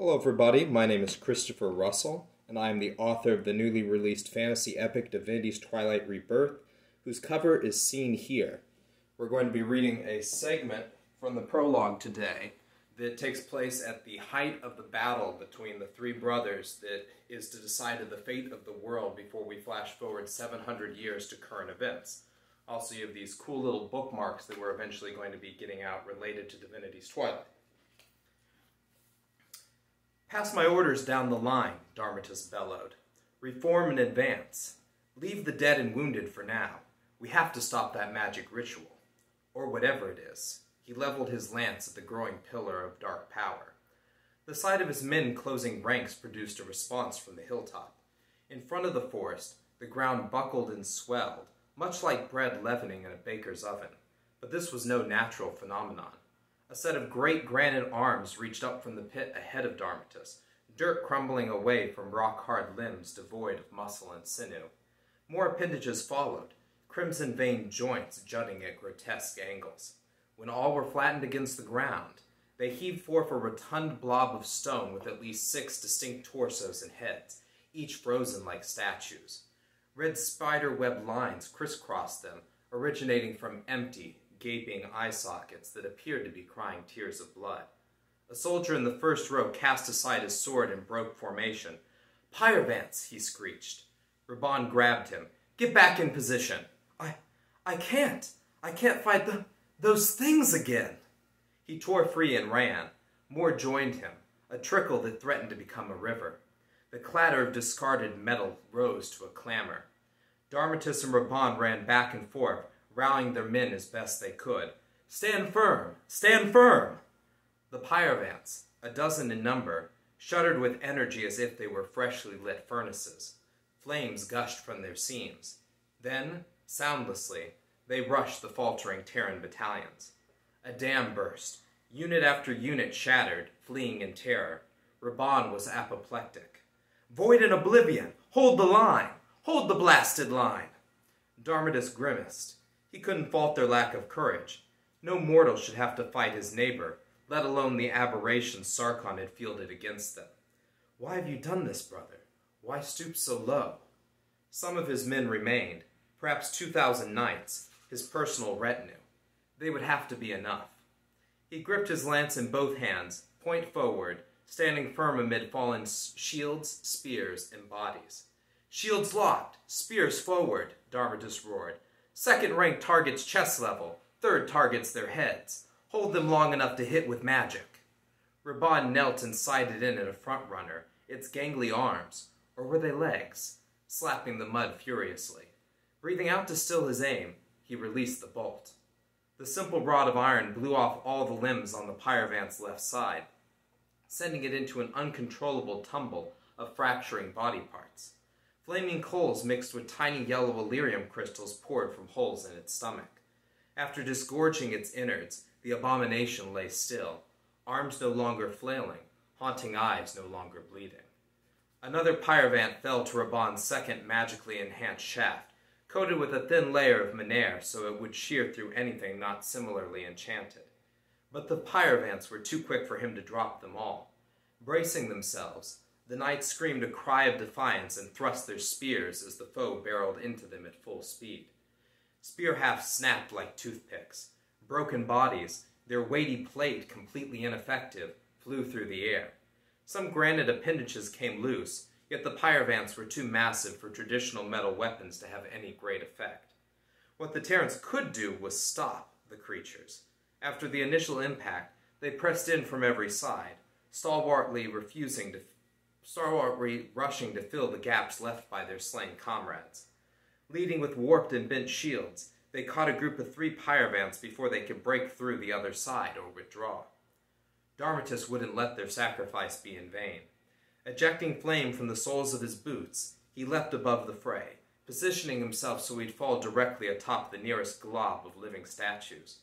Hello everybody, my name is Christopher Russell, and I am the author of the newly released fantasy epic Divinity's Twilight Rebirth, whose cover is seen here. We're going to be reading a segment from the prologue today that takes place at the height of the battle between the three brothers that is to decide the fate of the world before we flash forward 700 years to current events. Also, you have these cool little bookmarks that we're eventually going to be getting out related to Divinity's Twilight. "Pass my orders down the line," Darmatus bellowed. "Reform and advance. Leave the dead and wounded for now. We have to stop that magic ritual. Or whatever it is." He leveled his lance at the growing pillar of dark power. The sight of his men closing ranks produced a response from the hilltop. In front of the forest, the ground buckled and swelled, much like bread leavening in a baker's oven. But this was no natural phenomenon. A set of great granite arms reached up from the pit ahead of Darmatus, dirt crumbling away from rock-hard limbs devoid of muscle and sinew. More appendages followed, crimson-veined joints jutting at grotesque angles. When all were flattened against the ground, they heaved forth a rotund blob of stone with at least 6 distinct torsos and heads, each frozen like statues. Red spider-web lines crisscrossed them, originating from empty, gaping eye sockets that appeared to be crying tears of blood. A soldier in the first row cast aside his sword and broke formation. "Pyrovance!" he screeched. Raban grabbed him. "Get back in position." I can't fight those things again." He tore free and ran. More joined him, a trickle that threatened to become a river. The clatter of discarded metal rose to a clamor. Darmatus and Raban ran back and forth, rallying their men as best they could. "Stand firm! Stand firm!" The Pyrovants, a dozen in number, shuddered with energy as if they were freshly lit furnaces. Flames gushed from their seams. Then, soundlessly, they rushed the faltering Terran battalions. A dam burst. Unit after unit shattered, fleeing in terror. Raban was apoplectic. "Void and Oblivion! Hold the line! Hold the blasted line!" Darmatus grimaced. He couldn't fault their lack of courage. No mortal should have to fight his neighbor, let alone the aberrations Sarkhan had fielded against them. "Why have you done this, brother? Why stoop so low?" Some of his men remained, perhaps 2,000 knights, his personal retinue. They would have to be enough. He gripped his lance in both hands, point forward, standing firm amid fallen shields, spears, and bodies. "Shields locked, spears forward," Darmatus roared. "Second-rank targets chest level, third targets their heads. Hold them long enough to hit with magic." Raban knelt and sighted in at a front runner, its gangly arms, or were they legs, slapping the mud furiously. Breathing out to still his aim, he released the bolt. The simple rod of iron blew off all the limbs on the Pyrovant's left side, sending it into an uncontrollable tumble of fracturing body parts. Flaming coals mixed with tiny yellow Illyrium crystals poured from holes in its stomach. After disgorging its innards, the abomination lay still, arms no longer flailing, haunting eyes no longer bleeding. Another Pyrovant fell to Raban's second magically enhanced shaft, coated with a thin layer of Menair so it would shear through anything not similarly enchanted. But the Pyrovants were too quick for him to drop them all. Bracing themselves, the knights screamed a cry of defiance and thrust their spears as the foe barreled into them at full speed. Spear hafts snapped like toothpicks. Broken bodies, their weighty plate completely ineffective, flew through the air. Some granite appendages came loose, yet the Pyrovants were too massive for traditional metal weapons to have any great effect. What the Terrans could do was stop the creatures. After the initial impact, they pressed in from every side, stalwartly rushing to fill the gaps left by their slain comrades. Leading with warped and bent shields, they caught a group of 3 Pyrovants before they could break through the other side or withdraw. Darmatus wouldn't let their sacrifice be in vain. Ejecting flame from the soles of his boots, he leapt above the fray, positioning himself so he'd fall directly atop the nearest glob of living statues.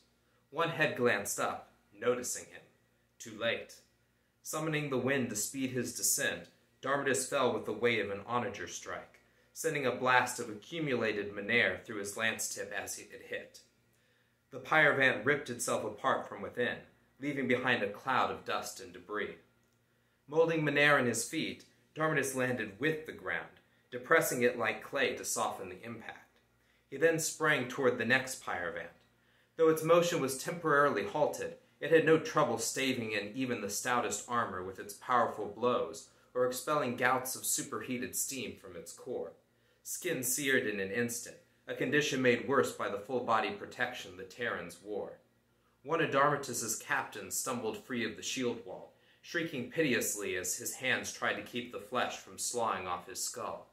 One head glanced up, noticing him. Too late. Summoning the wind to speed his descent, Darmatus fell with the weight of an onager strike, sending a blast of accumulated Menair through his lance tip as it hit. The Pyrovant ripped itself apart from within, leaving behind a cloud of dust and debris. Molding Minerva in his feet, Darmatus landed with the ground, depressing it like clay to soften the impact. He then sprang toward the next Pyrovant. Though its motion was temporarily halted, it had no trouble staving in even the stoutest armor with its powerful blows, or expelling gouts of superheated steam from its core. Skin seared in an instant, a condition made worse by the full-body protection the Terrans wore. One of Darmatus's captains stumbled free of the shield wall, shrieking piteously as his hands tried to keep the flesh from sloughing off his skull.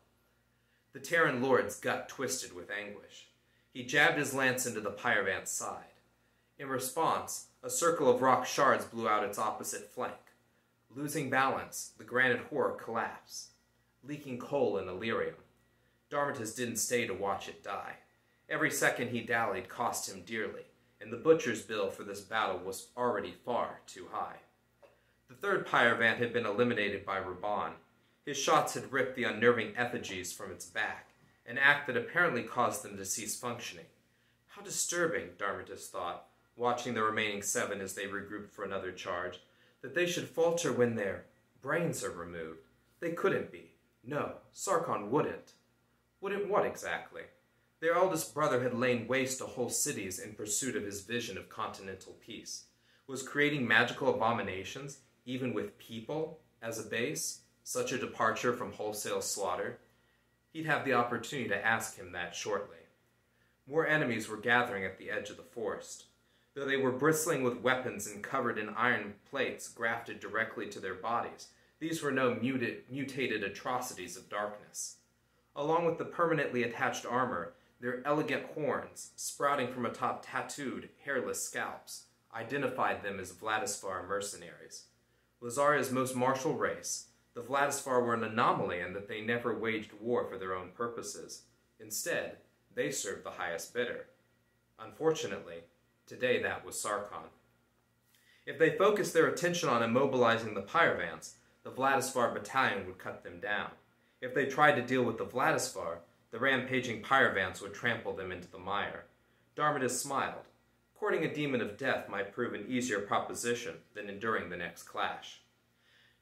The Terran lord's gut twisted with anguish. He jabbed his lance into the Pyrovant's side. In response, a circle of rock shards blew out its opposite flank. Losing balance, the granite horror collapsed, leaking coal and Illyrium. Darmatus didn't stay to watch it die. Every second he dallied cost him dearly, and the butcher's bill for this battle was already far too high. The third Pyrovant had been eliminated by Raban. His shots had ripped the unnerving effigies from its back, an act that apparently caused them to cease functioning. How disturbing, Darmatus thought, watching the remaining 7 as they regrouped for another charge, that they should falter when their brains are removed. They couldn't be. No, Sarkhan wouldn't. Wouldn't what exactly? Their eldest brother had lain waste to whole cities in pursuit of his vision of continental peace. Was creating magical abominations, even with people, as a base, such a departure from wholesale slaughter? He'd have the opportunity to ask him that shortly. More enemies were gathering at the edge of the forest. Though they were bristling with weapons and covered in iron plates grafted directly to their bodies, these were no mutated atrocities of darkness. Along with the permanently attached armor, their elegant horns, sprouting from atop tattooed, hairless scalps, identified them as Vladisvar mercenaries. Lazaria's most martial race, the Vladisvar were an anomaly in that they never waged war for their own purposes. Instead, they served the highest bidder. Unfortunately, today that was Sarkhan. If they focused their attention on immobilizing the Pyrovants, the Vladisvar battalion would cut them down. If they tried to deal with the Vladisvar, the rampaging Pyrovants would trample them into the mire. Darmatus smiled. Courting a demon of death might prove an easier proposition than enduring the next clash.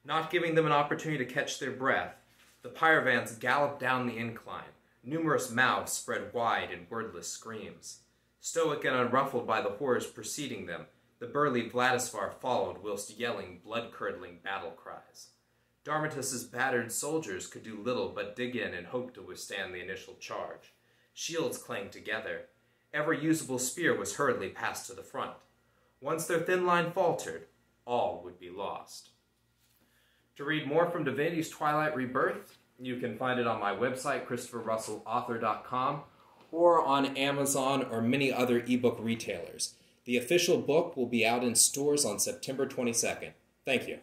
Not giving them an opportunity to catch their breath, the Pyrovants galloped down the incline, numerous mouths spread wide in wordless screams. Stoic and unruffled by the horrors preceding them, the burly Vladisvar followed whilst yelling blood-curdling battle cries. Darmatus's battered soldiers could do little but dig in and hope to withstand the initial charge. Shields clanged together. Every usable spear was hurriedly passed to the front. Once their thin line faltered, all would be lost. To read more from Divinity's Twilight Rebirth, you can find it on my website, ChristopherRussellAuthor.com, or on Amazon or many other ebook retailers. The official book will be out in stores on September 22nd. Thank you.